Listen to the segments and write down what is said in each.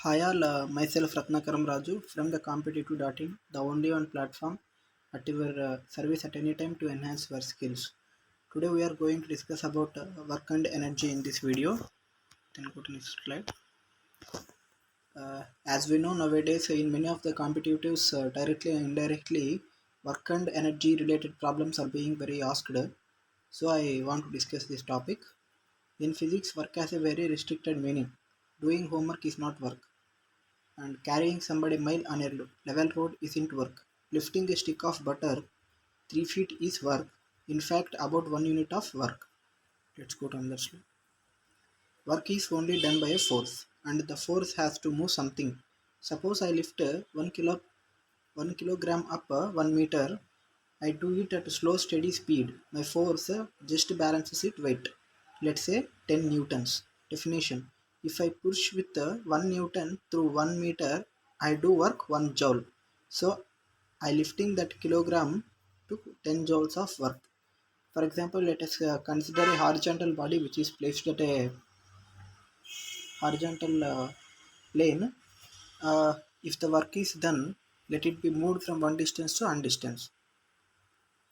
Hi all, myself Ratnakaram Raju from the competitive.in, the only one platform at your service at any time to enhance your skills. Today we are going to discuss about work and energy in this video. Then go to next slide. As we know nowadays in many of the competitives directly and indirectly work and energy related problems are being very asked. So I want to discuss this topic. In physics, work has a very restricted meaning. Doing homework is not work. And carrying somebody mile on a level road isn't work. Lifting a stick of butter 3 feet is work. In fact, about 1 unit of work. Let's go to another slide. Work is only done by a force, and the force has to move something. Suppose I lift 1 kilogram up 1 meter. I do it at a slow, steady speed. My force just balances it weight. Let's say 10 newtons. Definition: if I push with 1 newton through 1 meter, I do work 1 joule. So I lifting that kilogram to 10 joules of work. For example, let us consider a horizontal body which is placed at a horizontal plane. If the work is done, let it be moved from one distance to undistance.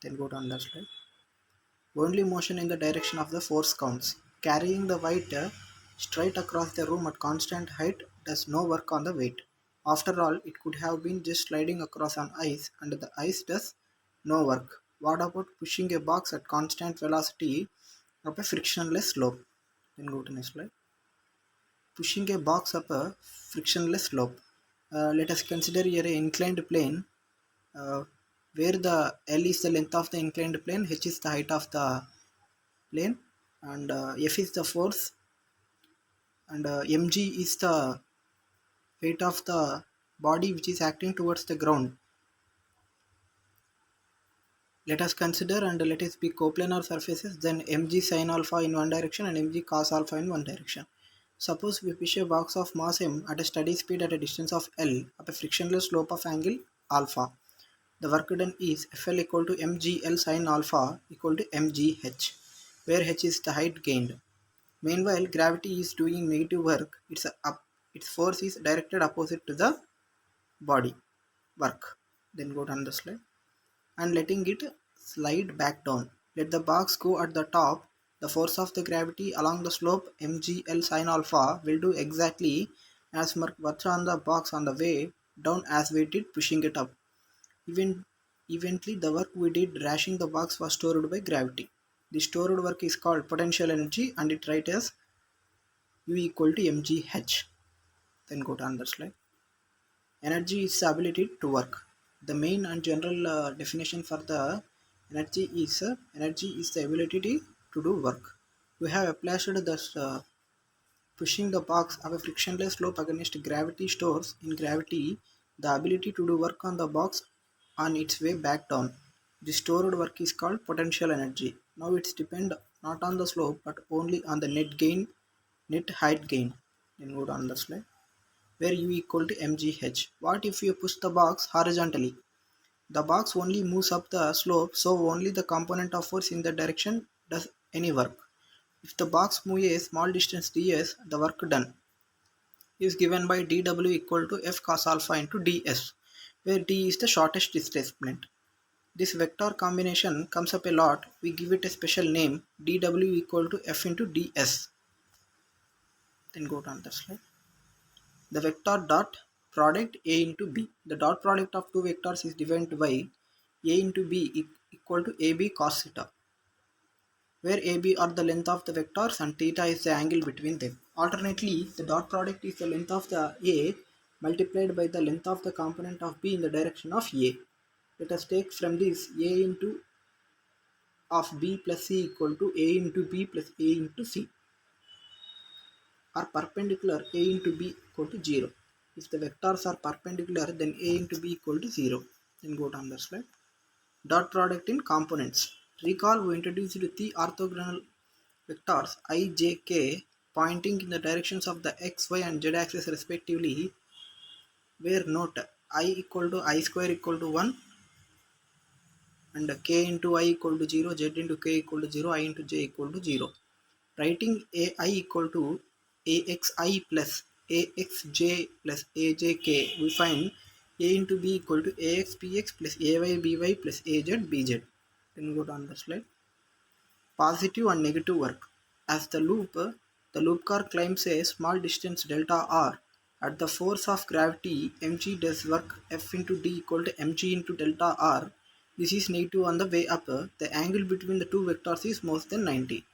Then go to another slide. Only motion in the direction of the force counts. Carrying the weight straight across the room at constant height does no work on the weight. After all, it could have been just sliding across on ice, and the ice does no work. What about pushing a box at constant velocity up a frictionless slope? Then go to next slide. Pushing a box up a frictionless slope. Let us consider here an inclined plane uh, where the L is the length of the inclined plane, H is the height of the plane, and F is the force, and mg is the weight of the body which is acting towards the ground. Let us consider and let us be coplanar surfaces, then mg sin alpha in one direction and mg cos alpha in one direction. Suppose we push a box of mass m at a steady speed at a distance of L up a frictionless slope of angle alpha. The work done is Fl equal to mgl sin alpha equal to mgh, where h is the height gained. Meanwhile, gravity is doing negative work. Its force is directed opposite to the body work. Then go down the slide and letting it slide back down. Let the box go at the top. The force of the gravity along the slope mgl sin alpha will do exactly as much on the box on the way down as we did pushing it up. Even Eventually, the work we did rashing the box was stored by gravity. The stored work is called potential energy, and it writes as U equal to mgh. Then go to another slide. Energy is the ability to work. The main and general definition for the energy is the ability to do work. We have applied this pushing the box of a frictionless slope against gravity stores in gravity the ability to do work on the box on its way back down. The stored work is called potential energy. Now it's depend not on the slope but only on the net height gain. Then go down the slide where U equal to mgh. What if you push the box horizontally? The box only moves up the slope, so only the component of force in that direction does any work. If the box moves a small distance ds, the work done is given by dw equal to f cos alpha into ds, where d is the shortest displacement. This vector combination comes up a lot. We give it a special name dw equal to f into ds. Then go down the slide. The vector dot product A into B. The dot product of two vectors is divided by A into B equal to AB cos theta, where AB are the length of the vectors and theta is the angle between them. Alternately, the dot product is the length of the A multiplied by the length of the component of B in the direction of A. Let us take from this A into of B plus C equal to A into B plus A into C are perpendicular. A into B equal to 0. If the vectors are perpendicular, then A into B equal to 0. Then go down the slide. Dot product in components. Recall we introduced the orthogonal vectors I, j, k pointing in the directions of the x, y and z axis respectively, where note I equal to I square equal to 1 and k into I equal to 0, z into k equal to 0, I into j equal to 0. Writing AI equal to AXI plus axj plus ajk, we find a into b equal to ax px plus ay by plus az bz. Then go to another slide. Positive and negative work. As the loop car climbs a small distance delta r, at the force of gravity mg does work F into d equal to mg into delta r. This is negative on the way up. The angle between the two vectors is more than 90.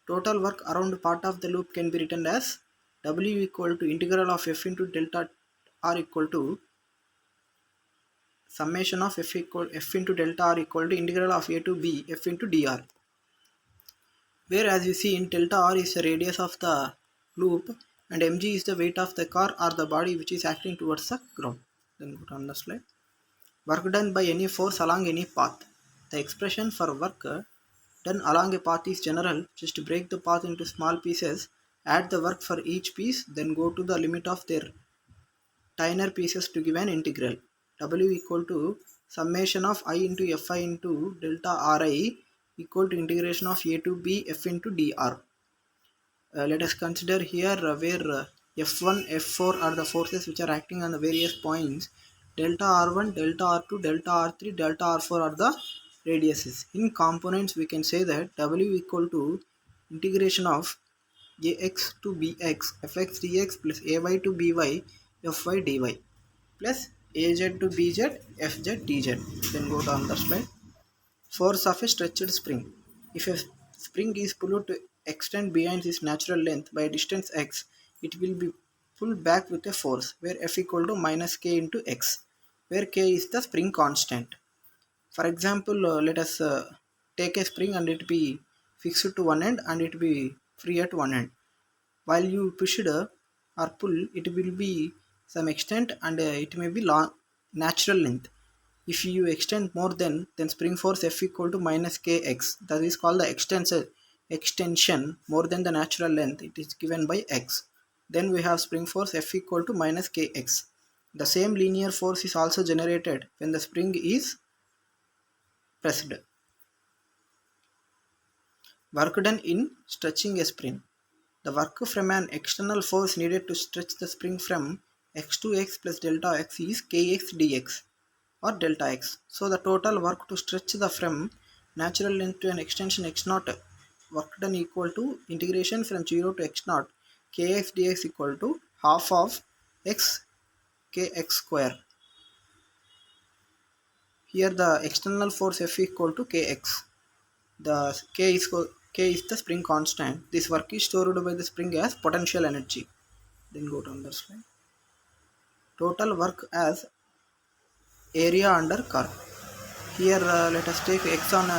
Total work around part of the loop can be written as W equal to integral of F into delta r equal to summation of F into delta r equal to integral of a to b F into dr. Where, as you see, in delta r is the radius of the loop and mg is the weight of the car or the body which is acting towards the ground. Then go on the slide. Work done by any force along any path. The expression for work done along a path is general. Just break the path into small pieces, add the work for each piece, then go to the limit of their tinier pieces to give an integral. W equal to summation of I into Fi into delta Ri equal to integration of A to B F into dr. Let us consider here where F1, F4 are the forces which are acting on the various points. Delta R1, Delta R2, Delta R3, Delta R4 are the radiuses. In components, we can say that W equal to integration of Ax to Bx, Fx dx plus Ay to By, Fy dy plus Az to Bz, Fz dz. Then go down the slide. Force of a stretched spring. If a spring is pulled to extend beyond its natural length by a distance x, it will be pulled back with a force where F equal to minus k into x, where k is the spring constant. For example, let us take a spring and it be fixed to one end and it be free at one end. While you push it or pull, it will be some extent and it may be long natural length. If you extend more then spring force F equal to minus kx. That is called the extension more than the natural length. It is given by x. Then we have spring force F equal to minus kx. The same linear force is also generated when the spring is pressed. Work done in stretching a spring. The work from an external force needed to stretch the spring from x to x plus delta x is kx dx or delta x. So the total work to stretch the from natural length to an extension x naught, work done equal to integration from 0 to x naught kx dx equal to half of x kx square. Here the external force F equal to kx. The k is the spring constant. This work is stored by the spring as potential energy. Then go down the slide. Total work as area under curve. Here let us take x on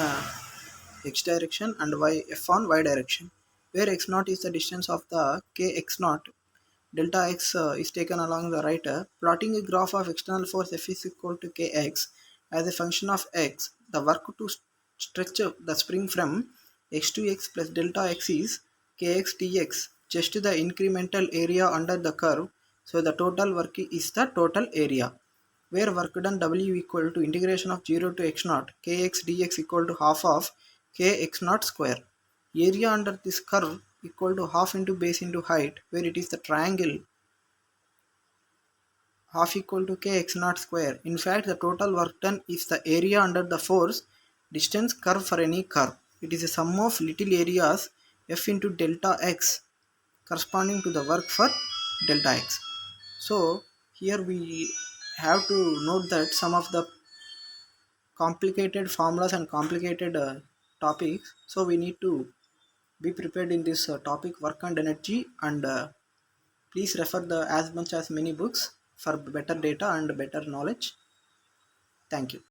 x direction and y f on y direction, where x naught is the distance of the k x naught. Delta x is taken along the right. Plotting a graph of external force F is equal to kx as a function of x. The work to stretch the spring from x to x plus delta x is kx dx, just the incremental area under the curve. So the total work is the total area, where work done W equal to integration of 0 to x naught kx dx equal to half of k x naught square. Area under this curve equal to half into base into height, where it is the triangle half equal to k x naught square. In fact, the total work done is the area under the force distance curve for any curve. It is a sum of little areas f into delta x corresponding to the work for delta x. So here we have to note that some of the complicated formulas and complicated topics, so we need to be prepared in this topic work and energy, and please refer the as much as many books for better data and better knowledge. Thank you.